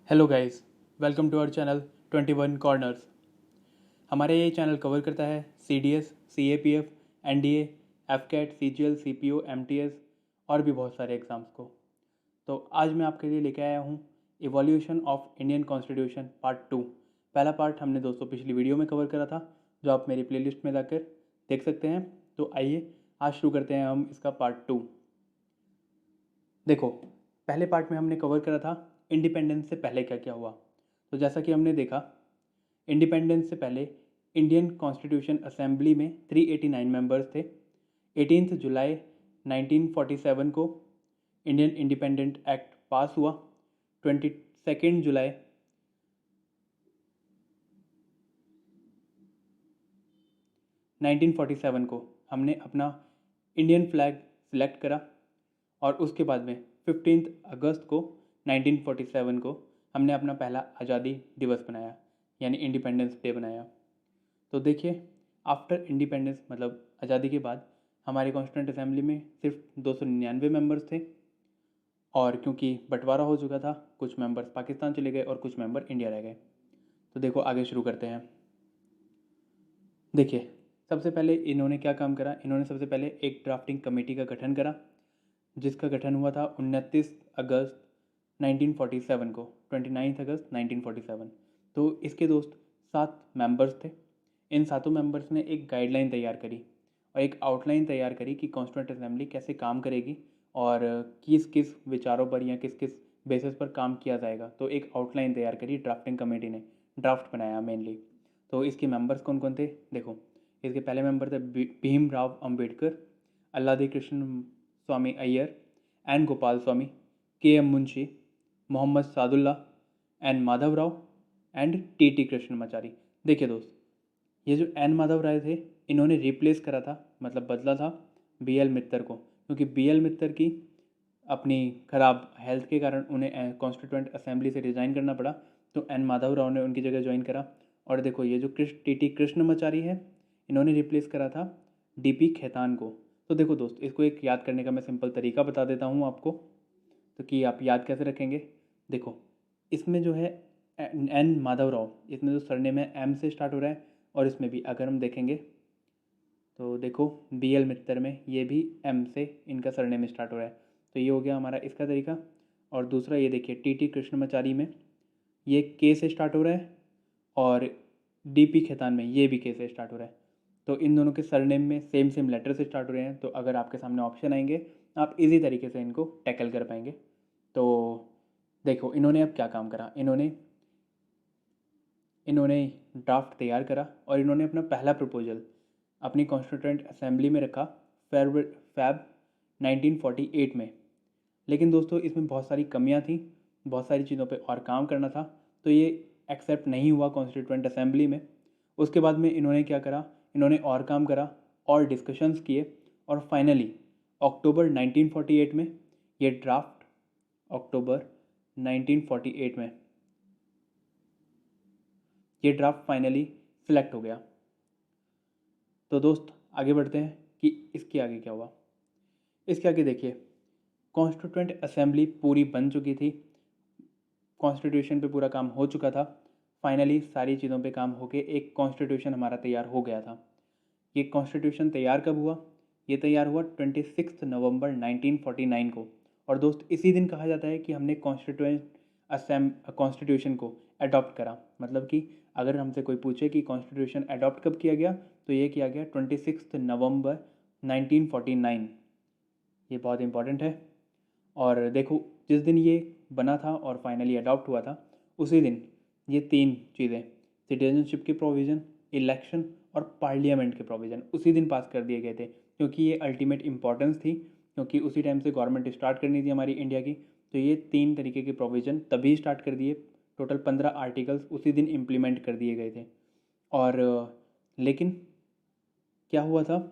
Hello guys, welcome to our channel 21 corners. हमारे ये channel cover करता है CDS, CAPF, NDA, FCAT, CGL, CPO, MTS और भी बहुत सारे एग्ज़ाम्स को। तो आज मैं आपके लिए लेके आया हूँ evolution of Indian constitution part 2। पहला पार्ट हमने दोस्तों पिछली वीडियो में कवर करा था, जो आप मेरी प्लेलिस्ट में जाकर देख सकते हैं। तो आइए आज शुरू करते हैं हम इसका पार्ट 2। देखो, पहले पार्ट में हमने कवर करा था इंडिपेंडेंस से पहले क्या क्या हुआ। तो जैसा कि हमने देखा, इंडिपेंडेंस से पहले इंडियन कॉन्स्टिट्यूशन असेंबली में 389 मेंबर्स थे। 18 जुलाई 1947 को इंडियन इंडिपेंडेंट एक्ट पास हुआ। 22 जुलाई 1947 को हमने अपना इंडियन फ्लैग सिलेक्ट करा और उसके बाद में 15 अगस्त को 1947 को हमने अपना पहला आज़ादी दिवस बनाया, यानी इंडिपेंडेंस डे बनाया। तो देखिए, आफ्टर इंडिपेंडेंस मतलब आज़ादी के बाद हमारे कॉन्स्टिट्यूंट असेंबली में सिर्फ 299 मेंबर्स थे, और क्योंकि बंटवारा हो चुका था, कुछ मेंबर्स पाकिस्तान चले गए और कुछ मेंबर इंडिया रह गए। तो देखो, आगे शुरू करते हैं। देखिए, सबसे पहले इन्होंने क्या काम करा। इन्होंने सबसे पहले एक ड्राफ्टिंग कमेटी का गठन करा, जिसका गठन हुआ था 29 अगस्त 1947 को, 29 अगस्त 1947। तो इसके दोस्त 7 मेंबर्स थे। इन सातों मेंबर्स ने एक गाइडलाइन तैयार करी और एक आउटलाइन तैयार करी कि कॉन्स्टिट्यूंट असेंबली कैसे काम करेगी और किस किस विचारों पर या किस किस बेसिस पर काम किया जाएगा। तो एक आउटलाइन तैयार करी ड्राफ्टिंग कमेटी ने, ड्राफ्ट बनाया मेनली। तो इसके मेंबर्स कौन कौन थे? देखो, इसके पहले मेंबर थे Bhimrao Ambedkar, Alladi Krishna Swami Ayyar, N Gopal Swami, KM Munshi, Mohammad Saadulla, N Madhav Rao and TT Krishnamachari. देखिए दोस्त, ये जो एन माधव राय थे, इन्होंने रिप्लेस करा था, मतलब बदला था BL मित्तर को, क्योंकि BL मित्तर की अपनी ख़राब हेल्थ के कारण उन्हें कॉन्स्टिट्यूंट असेंबली से रिज़ाइन करना पड़ा। तो एन माधव राव ने उनकी जगह ज्वाइन करा। और देखो, ये जो TT कृष्णमाचारी है, इन्होंने रिप्लेस करा था DP खेतान को। तो देखो दोस्त, इसको एक याद करने का मैं सिंपल तरीका बता देता हूँ आपको, तो कि आप याद कैसे रखेंगे। देखो, इसमें जो है एन माधव राव, इसमें जो सरनेम है M से स्टार्ट हो रहा है, और इसमें भी अगर हम देखेंगे तो देखो BL मित्तर में ये भी M से इनका सरनेम स्टार्ट हो रहा है। तो ये हो गया हमारा इसका तरीका। और दूसरा ये देखिए, TT कृष्णमाचारी में ये K से स्टार्ट हो रहा है, और DP खेतान में ये भी K से स्टार्ट हो रहा है। तो इन दोनों के सरनेम में सेम सेम लेटर से स्टार्ट हो रहे हैं। तो अगर आपके सामने ऑप्शन आएंगे, आप इजी तरीके से इनको टैकल कर पाएंगे। तो देखो, इन्होंने अब क्या काम करा। इन्होंने ड्राफ्ट तैयार करा और इन्होंने अपना पहला प्रपोजल अपनी कॉन्स्टिट्यूंट असेंबली में रखा फैब 1948 में। लेकिन दोस्तों, इसमें बहुत सारी कमियां थी, बहुत सारी चीज़ों पे और काम करना था, तो ये एक्सेप्ट नहीं हुआ कॉन्स्टिट्यूंट असेंबली में। उसके बाद में इन्होंने क्या करा, इन्होंने और काम करा और डिस्कशंस किए, और फाइनली अक्टूबर 1948 में ये ड्राफ्ट, अक्टूबर 1948 में ये ड्राफ्ट फाइनली सिलेक्ट हो गया। तो दोस्त, आगे बढ़ते हैं कि इसके आगे क्या हुआ। इसके आगे देखिए, कॉन्स्टिट्यूंट असेंबली पूरी बन चुकी थी, कॉन्स्टिट्यूशन पे पूरा काम हो चुका था। फाइनली सारी चीज़ों पे काम होके एक कॉन्स्टिट्यूशन हमारा तैयार हो गया था। ये कॉन्स्टिट्यूशन तैयार कब हुआ? ये तैयार हुआ 26 नवंबर 1949 को। और दोस्त, इसी दिन कहा जाता है कि हमने कॉन्स्टिट्यूशन को अडॉप्ट करा। मतलब कि अगर हमसे कोई पूछे कि कॉन्स्टिट्यूशन अडॉप्ट कब किया गया, तो ये किया गया 26 नवंबर 1949। ये बहुत इंपॉर्टेंट है। और देखो, जिस दिन ये बना था और फाइनली अडॉप्ट हुआ था, उसी दिन ये 3 चीज़ें, सिटीजनशिप के प्रोविज़न, इलेक्शन और पार्लियामेंट के प्रोविज़न, उसी दिन पास कर दिए गए थे, क्योंकि ये अल्टीमेट इंपॉर्टेंस थी, क्योंकि उसी टाइम से गवर्नमेंट स्टार्ट करनी थी हमारी इंडिया की। तो ये 3 तरीके के प्रोविज़न तभी स्टार्ट कर दिए। टोटल 15 आर्टिकल्स उसी दिन इम्प्लीमेंट कर दिए गए थे। और लेकिन क्या हुआ था,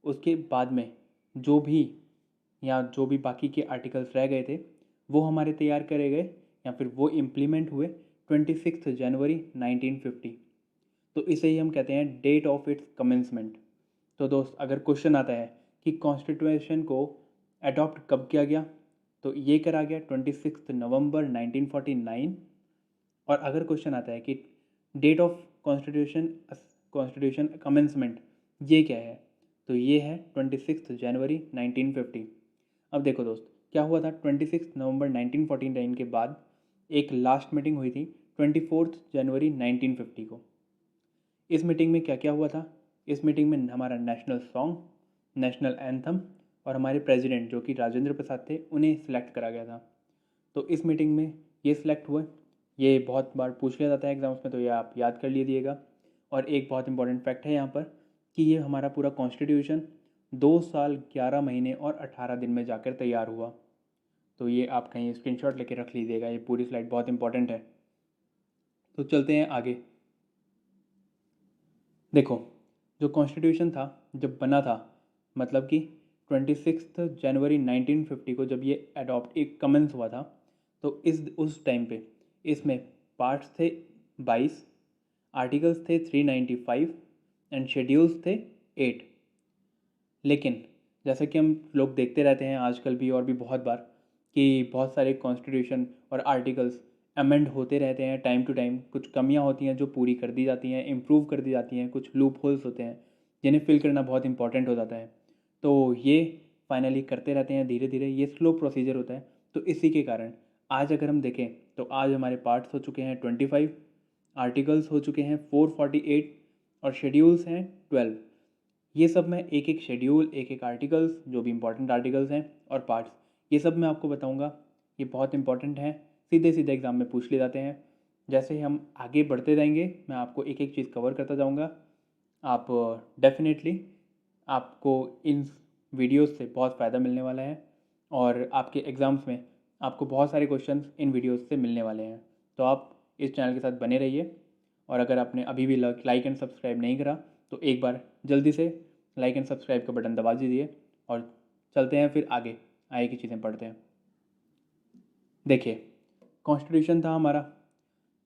उसके बाद में जो भी बाकी के आर्टिकल्स रह गए थे, वो हमारे तैयार करे गए या फिर वो इम्प्लीमेंट हुए 26 जनवरी 1950। तो इसे ही हम कहते हैं डेट ऑफ इट्स कमेंसमेंट। तो दोस्त, अगर क्वेश्चन आता है कि कॉन्स्टिट्यूशन को अडॉप्ट कब किया गया, तो ये करा गया 26 नवंबर 1949। और अगर क्वेश्चन आता है कि डेट ऑफ कॉन्स्टिट्यूशन कमेंसमेंट ये क्या है, तो ये है 26 जनवरी 1950। अब देखो दोस्त, क्या हुआ था 26 नवंबर 1949 के बाद एक लास्ट मीटिंग हुई थी 24 जनवरी 1950 को। इस मीटिंग में क्या क्या हुआ था? इस मीटिंग में हमारा नेशनल सॉन्ग, नेशनल एंथम और हमारे प्रेसिडेंट जो कि राजेंद्र प्रसाद थे उन्हें सिलेक्ट करा गया था। तो इस मीटिंग में ये सिलेक्ट हुए। ये बहुत बार पूछ लिया जाता है एग्जाम्स में, तो ये आप याद कर लीजिएगा। और एक बहुत इंपॉर्टेंट फैक्ट है यहाँ पर कि ये हमारा पूरा कॉन्स्टिट्यूशन 2 साल 11 महीने और 18 दिन में जाकर तैयार हुआ। तो ये आप कहीं स्क्रीनशॉट लेके रख लीजिएगा, ये पूरी स्लाइड बहुत इंपॉर्टेंट है। तो चलते हैं आगे। देखो, जो कॉन्स्टिट्यूशन था जब बना था, मतलब कि 26 जनवरी 1950 को जब ये अडॉप्ट एक कमेंस हुआ था, तो उस टाइम पे इसमें पार्ट्स थे 22, आर्टिकल्स थे 395 एंड शेड्यूल्स थे 8। लेकिन जैसे कि हम लोग देखते रहते हैं आजकल भी और भी बहुत बार कि बहुत सारे कॉन्स्टिट्यूशन और आर्टिकल्स अमेंड होते रहते हैं टाइम टू टाइम। कुछ कमियां होती हैं जो पूरी कर दी जाती हैं, इम्प्रूव कर दी जाती हैं, कुछ लूप होल्स होते हैं जिन्हें फिल करना बहुत इंपॉर्टेंट हो जाता है। तो ये फाइनली करते रहते हैं धीरे धीरे, ये स्लो प्रोसीजर होता है। तो इसी के कारण आज अगर हम देखें तो आज हमारे पार्ट्स हो चुके हैं 25, आर्टिकल्स हो चुके हैं 448 और शेड्यूल्स हैं 12। ये सब मैं एक एक शेड्यूल, एक एक आर्टिकल्स, जो भी इंपॉर्टेंट आर्टिकल्स हैं और पार्ट्स, ये सब मैं आपको बताऊंगा। ये बहुत इंपॉर्टेंट हैं, सीधे सीधे एग्ज़ाम में पूछ ले जाते हैं। जैसे ही हम आगे बढ़ते जाएंगे मैं आपको एक एक चीज़ कवर करता जाऊंगा। आप डेफिनेटली आपको इन वीडियोस से बहुत फ़ायदा मिलने वाला है और आपके एग्ज़ाम्स में आपको बहुत सारे क्वेश्चंस इन वीडियोस से मिलने वाले हैं। तो आप इस चैनल के साथ बने रहिए। और अगर आपने अभी भी लाइक एंड सब्सक्राइब नहीं करा तो एक बार जल्दी से लाइक एंड सब्सक्राइब का बटन दबा दीजिए और चलते हैं फिर आगे की चीज़ें पढ़ते हैं। देखिए, कॉन्स्टिट्यूशन था हमारा,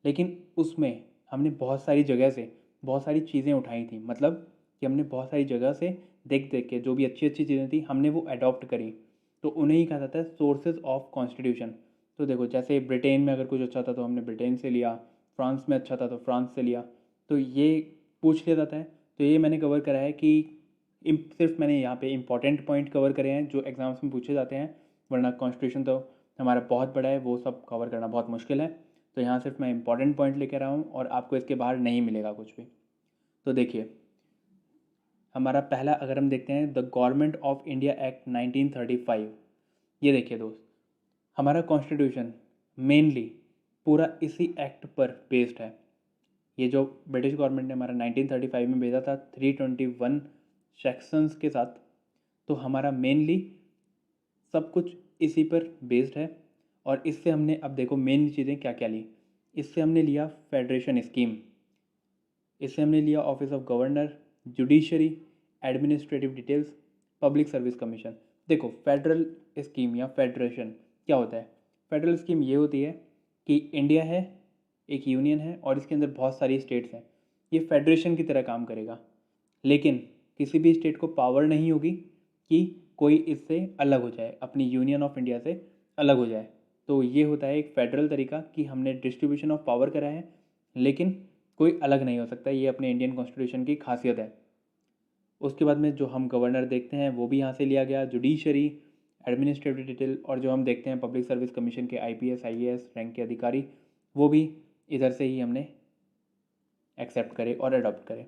लेकिन उसमें हमने बहुत सारी जगह से बहुत सारी चीज़ें उठाई थी। मतलब कि हमने बहुत सारी जगह से देख देख के जो भी अच्छी अच्छी चीज़ें थी हमने वो अडॉप्ट करी। तो उन्हें ही कहा जाता है सोर्सेज ऑफ कॉन्स्टिट्यूशन। तो देखो, जैसे ब्रिटेन में अगर कुछ अच्छा था तो हमने ब्रिटेन से लिया, फ्रांस में अच्छा था तो फ्रांस से लिया। तो ये पूछ लिया जाता है। तो ये मैंने कवर करा है कि सिर्फ मैंने यहाँ पे इंपॉर्टेंट पॉइंट कवर करे हैं जो एग्ज़ाम्स में पूछे जाते हैं, वरना कॉन्स्टिट्यूशन तो हमारा बहुत बड़ा है, वो सब कवर करना बहुत मुश्किल है। तो यहाँ सिर्फ मैं इंपॉर्टेंट पॉइंट लेकर रहा हूँ और आपको इसके बाहर नहीं मिलेगा कुछ भी। तो देखिए, हमारा पहला अगर हम देखते हैं the government of India act 1935। ये देखिए दोस्त, हमारा कॉन्स्टिट्यूशन मेनली पूरा इसी एक्ट पर बेस्ड है। ये जो ब्रिटिश गवर्नमेंट ने हमारा 1935 में भेजा था 321 सेक्शंस के साथ, तो हमारा मेनली सब कुछ इसी पर बेस्ड है। और इससे हमने, अब देखो मेन चीज़ें क्या क्या ली। इससे हमने लिया फेडरेशन स्कीम, इससे हमने लिया office of governor, judiciary, administrative details, public service commission. देखो, फेडरल स्कीम या फेडरेशन क्या होता है? फेडरल स्कीम ये होती है कि इंडिया है, एक यूनियन है और इसके अंदर बहुत सारी स्टेट्स हैं। ये फेडरेशन की तरह काम करेगा, लेकिन किसी भी स्टेट को पावर नहीं होगी कि कोई इससे अलग हो जाए, अपनी यूनियन ऑफ इंडिया से अलग हो जाए। तो ये होता है एक फेडरल तरीका कि हमने डिस्ट्रीब्यूशन ऑफ पावर करा है, लेकिन कोई अलग नहीं हो सकता। ये अपने इंडियन कॉन्स्टिट्यूशन की खासियत है। उसके बाद में जो हम गवर्नर देखते हैं वो भी यहाँ से लिया गया, जुडिशरी, एडमिनिस्ट्रेटिव डिटेल, और जो हम देखते हैं पब्लिक सर्विस कमीशन के आईपीएस आईएएस रैंक के अधिकारी, वो भी इधर से ही हमने एक्सेप्ट करे और अडॉप्ट करे।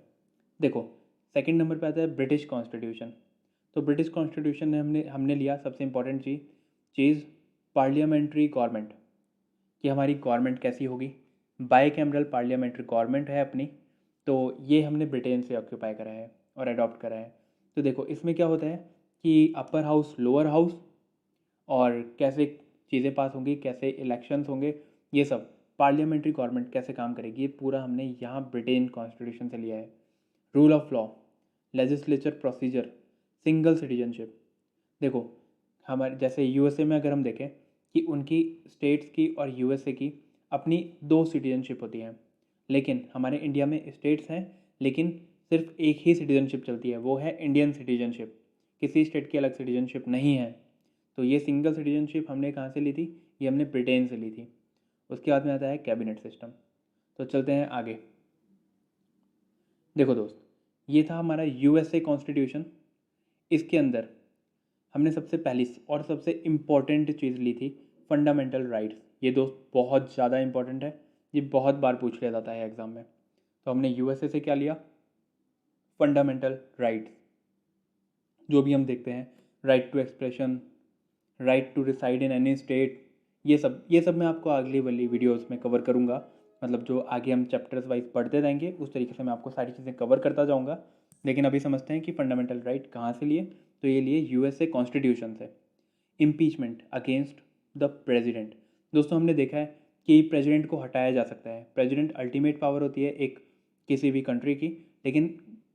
देखो, सेकंड नंबर पे आता है ब्रिटिश कॉन्स्टिट्यूशन। तो ब्रिटिश कॉन्स्टिट्यूशन में हमने लिया सबसे इंपॉर्टेंट चीज़ पार्लियामेंट्री गवर्नमेंट, कि हमारी गवर्नमेंट कैसी होगी। बाई कैमरल पार्लियामेंट्री गवर्नमेंट है अपनी। तो ये हमने ब्रिटेन से ऑक्यूपाई करा है और अडॉप्ट करा है। तो देखो, इसमें क्या होता है कि अपर हाउस, लोअर हाउस, और कैसे चीज़ें पास होंगी, कैसे इलेक्शंस होंगे, ये सब पार्लियामेंट्री गवर्नमेंट कैसे काम करेगी, ये पूरा हमने यहाँ ब्रिटेन कॉन्स्टिट्यूशन से लिया है। Rule of law, legislature procedure, single citizenship. देखो, हमारे जैसे यूएसए में अगर हम देखें कि उनकी स्टेट्स की और यूएसए की अपनी 2 सिटीजनशिप होती हैं, लेकिन हमारे इंडिया में स्टेट्स हैं लेकिन सिर्फ एक ही सिटीजनशिप चलती है, वो है इंडियन सिटीजनशिप। किसी स्टेट की अलग सिटीजनशिप नहीं है। तो ये सिंगल सिटीजनशिप हमने कहाँ से ली थी? ये हमने ब्रिटेन से ली थी। उसके बाद में आता है कैबिनेट सिस्टम। तो चलते हैं आगे। देखो दोस्त, ये था हमारा यूएसए कॉन्स्टिट्यूशन। इसके अंदर हमने सबसे पहली और सबसे इम्पॉर्टेंट चीज़ ली थी फंडामेंटल राइट्स। ये दोस्त बहुत ज़्यादा इंपॉर्टेंट है, ये बहुत बार पूछ लिया जाता है एग्ज़ाम में। तो हमने यूएसए से क्या लिया? Fundamental rights. जो भी हम देखते हैं, right to expression, right to reside in any state, ये सब मैं आपको अगली वाली वीडियोस में कवर करूँगा। मतलब जो आगे हम चैप्टर्स वाइज पढ़ते जाएंगे उस तरीके से मैं आपको सारी चीज़ें कवर करता जाऊँगा। लेकिन अभी समझते हैं कि फंडामेंटल राइट कहाँ से लिए। तो ये लिए यूएसए कॉन्स्टिट्यूशन से। Impeachment against the president. दोस्तों हमने देखा है कि प्रेजिडेंट को हटाया जा सकता है। प्रेजिडेंट अल्टीमेट पावर होती है एक किसी भी कंट्री की, लेकिन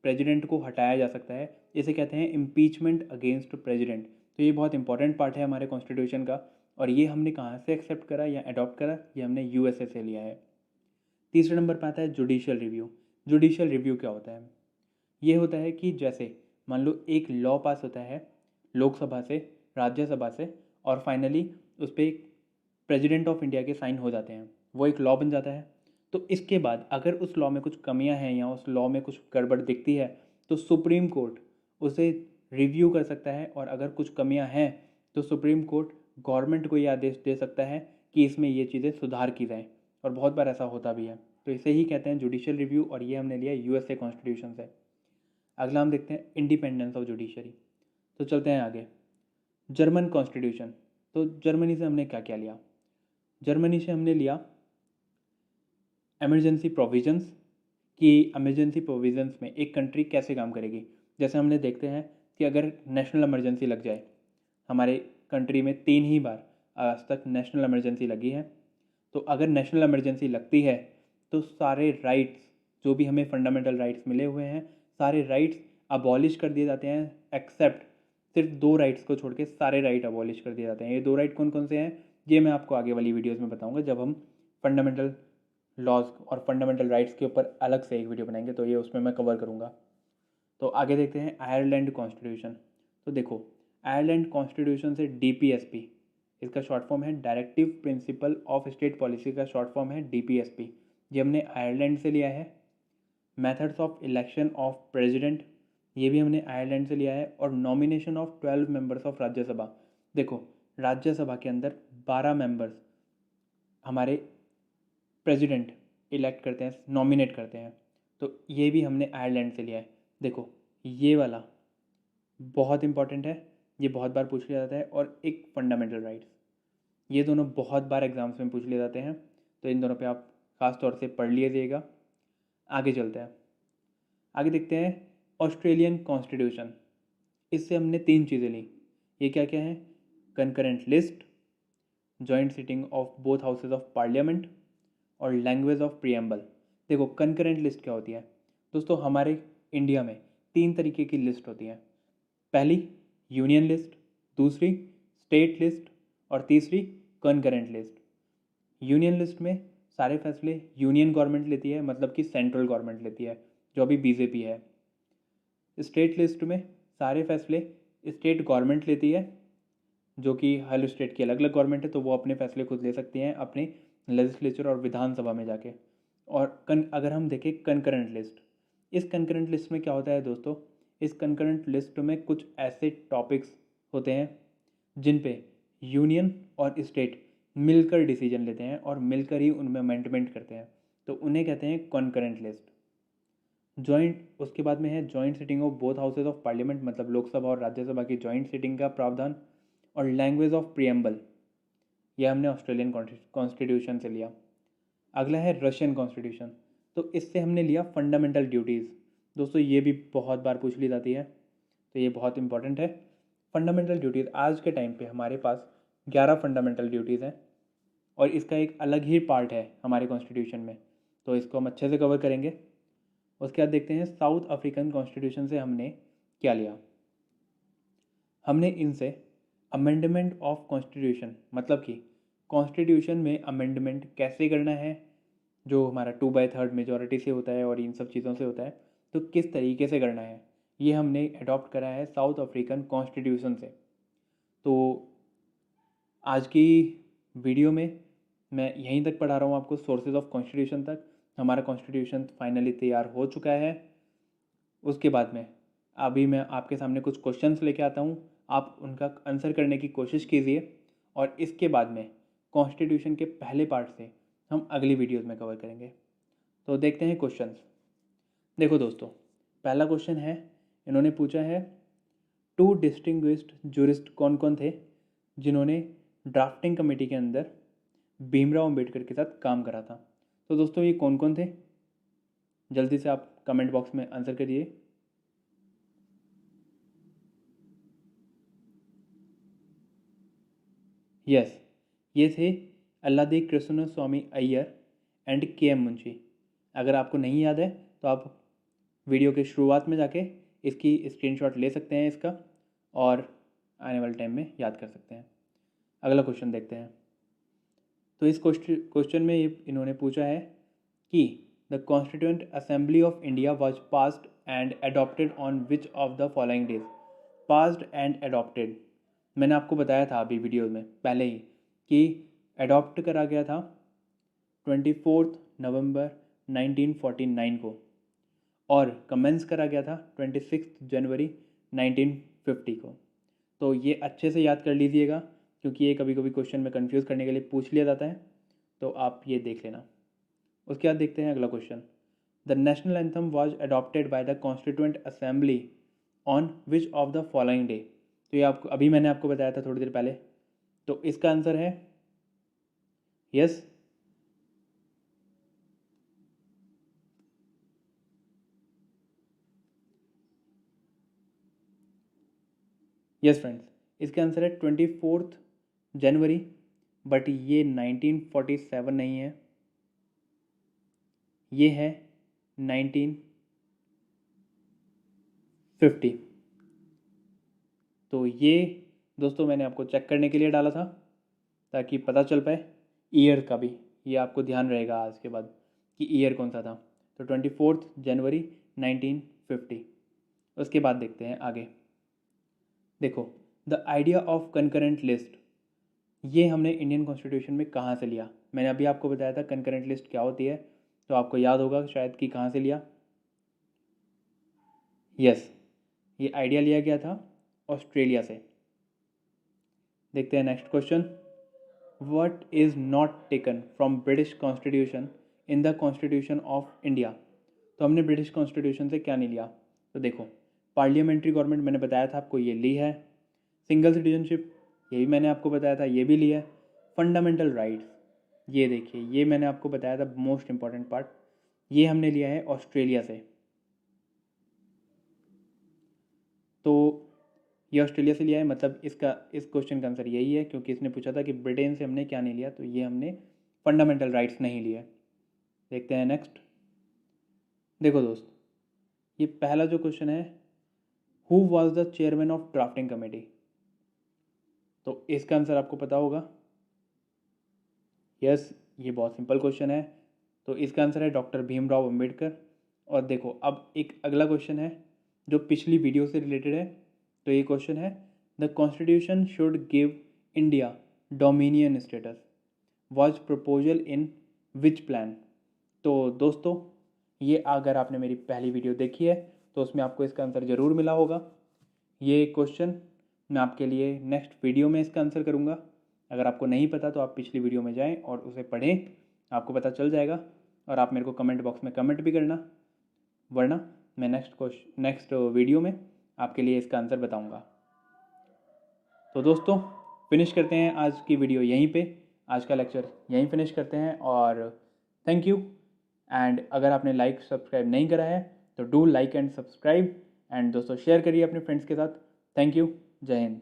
प्रेजिडेंट को हटाया जा सकता है। इसे कहते हैं इम्पीचमेंट अगेंस्ट प्रेजिडेंट। तो ये बहुत इंपॉर्टेंट पार्ट है हमारे कॉन्स्टिट्यूशन का। और ये हमने कहाँ से एक्सेप्ट करा या अडॉप्ट करा? ये हमने यूएसए से लिया है। तीसरे नंबर पर आता है जुडिशियल रिव्यू। जुडिशियल रिव्यू क्या होता है? ये होता है कि जैसे मान लो एक लॉ पास होता है लोकसभा से, राज्यसभा से, और फाइनली उस पर प्रेसिडेंट ऑफ इंडिया के साइन हो जाते हैं, वो एक लॉ बन जाता है। तो इसके बाद अगर उस लॉ में कुछ कमियां हैं या उस लॉ में कुछ गड़बड़ दिखती है तो सुप्रीम कोर्ट उसे रिव्यू कर सकता है। और अगर कुछ कमियां हैं तो सुप्रीम कोर्ट गवर्नमेंट को ये आदेश दे सकता है कि इसमें ये चीज़ें सुधार की जाएँ। और बहुत बार ऐसा होता भी है। तो इसे ही कहते हैं जुडिशियल रिव्यू, और ये हमने लिया यूएसए कॉन्स्टिट्यूशन से। अगला हम देखते हैं इंडिपेंडेंस ऑफ जुडिशरी। तो चलते हैं आगे। German constitution. तो जर्मनी से हमने क्या क्या लिया? जर्मनी से हमने लिया एमरजेंसी प्रोविजंस, कि एमरजेंसी प्रोविजंस में एक कंट्री कैसे काम करेगी। जैसे हमने देखते हैं कि अगर नेशनल इमरजेंसी लग जाए, हमारे कंट्री में 3 ही बार आज तक नेशनल इमरजेंसी लगी है। तो अगर नेशनल इमरजेंसी लगती है तो सारे राइट्स, जो भी हमें फंडामेंटल राइट्स मिले हुए हैं, सारे राइट्स अबॉलिश कर दिए जाते हैं, एक्सेप्ट सिर्फ 2 राइट्स को छोड़ के सारे राइट अबॉलिश कर दिए जाते हैं। ये 2 राइट कौन कौन से हैं ये मैं आपको आगे वाली वीडियोज़ में बताऊँगा, जब हम फंडामेंटल लॉज और फंडामेंटल राइट्स के ऊपर अलग से एक वीडियो बनाएंगे तो ये उसमें मैं कवर करूँगा। तो आगे देखते हैं आयरलैंड कॉन्स्टिट्यूशन। तो देखो, आयरलैंड कॉन्स्टिट्यूशन से डीपीएसपी, इसका शॉर्ट फॉर्म है directive principle of state policy, का शॉर्ट फॉर्म है डीपीएसपी। ये हमने आयरलैंड से लिया है। Methods of election of president, ये भी हमने आयरलैंड से लिया है। और nomination of 12 members of Rajya Sabha. देखो, राज्यसभा के अंदर 12 मेंबर्स हमारे प्रेसिडेंट इलेक्ट करते हैं, नॉमिनेट करते हैं। तो ये भी हमने आयरलैंड से लिया है। देखो, ये वाला बहुत इंपॉर्टेंट है, ये बहुत बार पूछ लिया जाता है। और एक फंडामेंटल राइट्स, ये दोनों बहुत बार एग्जाम्स में पूछ लिए जाते हैं। तो इन दोनों पे आप खास तौर से पढ़ लीजिएगा। आगे चलते हैं। आगे देखते हैं ऑस्ट्रेलियन कॉन्स्टिट्यूशन। इससे हमने 3 चीज़ें ली। ये क्या क्या है? Concurrent list, joint sitting of both houses of parliament, और लैंग्वेज ऑफ प्रियम्बल। देखो, कंकरेंट लिस्ट क्या होती है? दोस्तों हमारे इंडिया में 3 तरीके की लिस्ट होती है। पहली यूनियन लिस्ट, दूसरी स्टेट लिस्ट, और तीसरी कंकरेंट लिस्ट। यूनियन लिस्ट में सारे फैसले यूनियन गवर्नमेंट लेती है, मतलब कि सेंट्रल गवर्नमेंट लेती है, जो अभी बीजेपी है। स्टेट लिस्ट में सारे फैसले स्टेट गवर्नमेंट लेती है, जो कि हर स्टेट की अलग अलग गवर्नमेंट है, तो वो अपने फैसले खुद ले सकती हैं अपने लेजिस्लेचर और विधानसभा में जाके। और अगर हम देखें कंकरेंट लिस्ट, इस कंकरेंट लिस्ट में क्या होता है दोस्तों? इस कंकरेंट लिस्ट में कुछ ऐसे टॉपिक्स होते हैं जिन पे यूनियन और स्टेट मिलकर डिसीजन लेते हैं और मिलकर ही उनमें अमेंडमेंट करते हैं। तो उन्हें कहते हैं कॉन्करेंट लिस्ट। जॉइंट, उसके बाद में है joint sitting of both houses of parliament, मतलब लोकसभा और राज्यसभा की जॉइंट सिटिंग का प्रावधान। और लैंग्वेज ऑफ प्रियम्बल, यह हमने ऑस्ट्रेलियन कॉन्स्टिट्यूशन से लिया। अगला है रशियन कॉन्स्टिट्यूशन। तो इससे हमने लिया फंडामेंटल ड्यूटीज़। दोस्तों ये भी बहुत बार पूछ ली जाती है, तो ये बहुत इंपॉर्टेंट है। फंडामेंटल ड्यूटीज़, आज के टाइम पे हमारे पास 11 फंडामेंटल ड्यूटीज़ हैं, और इसका एक अलग ही पार्ट है हमारे कॉन्स्टिट्यूशन में, तो इसको हम अच्छे से कवर करेंगे। उसके बाद देखते हैं साउथ अफ्रीकन कॉन्स्टिट्यूशन से हमने क्या लिया। हमने इनसे अमेंडमेंट ऑफ कॉन्स्टिट्यूशन, मतलब कि कॉन्स्टिट्यूशन में अमेंडमेंट कैसे करना है, जो हमारा 2/3 मेजॉरिटी से होता है और इन सब चीज़ों से होता है, तो किस तरीके से करना है, ये हमने अडॉप्ट करा है साउथ अफ्रीकन कॉन्स्टिट्यूशन से। तो आज की वीडियो में मैं यहीं तक पढ़ा रहा हूँ आपको, सोर्सेज ऑफ कॉन्स्टिट्यूशन तक। हमारा कॉन्स्टिट्यूशन फाइनली तैयार हो चुका है। उसके बाद में अभी मैं आपके सामने कुछ क्वेश्चंस लेके आता हूँ, आप उनका आंसर करने की कोशिश कीजिए, और इसके बाद में कॉन्स्टिट्यूशन के पहले पार्ट से हम अगली वीडियोज़ में कवर करेंगे। तो देखते हैं क्वेश्चंस। देखो दोस्तों, पहला क्वेश्चन है, इन्होंने पूछा है टू डिस्टिंग्विश्ड जूरिस्ट कौन कौन थे जिन्होंने ड्राफ्टिंग कमेटी के अंदर भीमराव अंबेडकर के साथ काम करा था। तो दोस्तों ये कौन कौन थे, जल्दी से आप कमेंट बॉक्स में आंसर करिए। यस, ये थे अल्लादी कृष्ण स्वामी अय्यर एंड के.एम. मुंशी। अगर आपको नहीं याद है तो आप वीडियो के शुरुआत में जाके इसकी स्क्रीनशॉट ले सकते हैं इसका, और आने वाले टाइम में याद कर सकते हैं। अगला क्वेश्चन देखते हैं। तो इस क्वेश्चन में इन्होंने पूछा है कि the constituent assembly of India was passed and adopted on which of the following days. Passed and adopted, मैंने आपको बताया था अभी वीडियो में पहले ही कि अडॉप्ट करा गया था 24 नवंबर 1949 को, और कमेंस करा गया था 26 जनवरी 1950 को। तो ये अच्छे से याद कर लीजिएगा, क्योंकि ये कभी कभी क्वेश्चन में कंफ्यूज करने के लिए पूछ लिया जाता है, तो आप ये देख लेना। उसके बाद देखते हैं अगला question. The national anthem was adopted by the constituent assembly on which of the following day. तो ये आपको अभी मैंने आपको बताया था थोड़ी देर पहले, तो इसका आंसर है यस, यस फ्रेंड्स, इसका आंसर है 24 जनवरी, बट ये 1947 नहीं है, ये है 1950। तो ये दोस्तों मैंने आपको चेक करने के लिए डाला था, ताकि पता चल पाए ईयर का भी, ये आपको ध्यान रहेगा आज के बाद कि ईयर कौन सा था। तो 24 जनवरी 1950। उसके बाद देखते हैं आगे। देखो, the idea of concurrent list, ये हमने इंडियन कॉन्स्टिट्यूशन में कहाँ से लिया। मैंने अभी आपको बताया था कंकरेंट लिस्ट क्या होती है, तो आपको याद होगा शायद कि कहाँ से लिया। यस, ये आइडिया लिया गया था ऑस्ट्रेलिया से। देखते हैं next question. What is not taken from British constitution in the constitution of India. तो हमने ब्रिटिश कॉन्स्टिट्यूशन से क्या नहीं लिया। तो देखो, पार्लियामेंट्री गवर्नमेंट मैंने बताया था आपको, ये ली है। सिंगल सिटीजनशिप, ये भी मैंने आपको बताया था, ये भी ली है। फंडामेंटल राइट्स, ये देखिए, ये मैंने आपको बताया था मोस्ट इंपॉर्टेंट पार्ट, ये हमने लिया है ऑस्ट्रेलिया से। तो ये ऑस्ट्रेलिया से लिया है, मतलब इसका इस क्वेश्चन का आंसर यही है, क्योंकि इसने पूछा था कि ब्रिटेन से हमने क्या नहीं लिया, तो ये हमने फंडामेंटल राइट्स नहीं लिए। देखते हैं नेक्स्ट। देखो दोस्त, ये पहला जो क्वेश्चन है, who was the chairman of drafting committee. तो इसका आंसर आपको पता होगा। यस, ये बहुत सिंपल क्वेश्चन है, तो इसका आंसर है डॉक्टर भीमराव अंबेडकर। और देखो, अब एक अगला क्वेश्चन है जो पिछली वीडियो से रिलेटेड है। तो ये क्वेश्चन है, the constitution should give India dominion status was proposal in which plan. तो दोस्तों, ये अगर आपने मेरी पहली वीडियो देखी है तो उसमें आपको इसका आंसर ज़रूर मिला होगा। ये क्वेश्चन मैं आपके लिए नेक्स्ट वीडियो में इसका आंसर करूँगा। अगर आपको नहीं पता तो आप पिछली वीडियो में जाएं और उसे पढ़ें, आपको पता चल जाएगा। और आप मेरे को कमेंट बॉक्स में कमेंट भी करना, वरना मैं नेक्स्ट वीडियो में आपके लिए इसका आंसर बताऊंगा। तो दोस्तों, फिनिश करते हैं आज की वीडियो यहीं पे, आज का लेक्चर यहीं फिनिश करते हैं, और थैंक यू। एंड अगर आपने लाइक सब्सक्राइब नहीं करा है तो do like and subscribe, and दोस्तों शेयर करिए अपने फ्रेंड्स के साथ। थैंक यू, जय हिंद।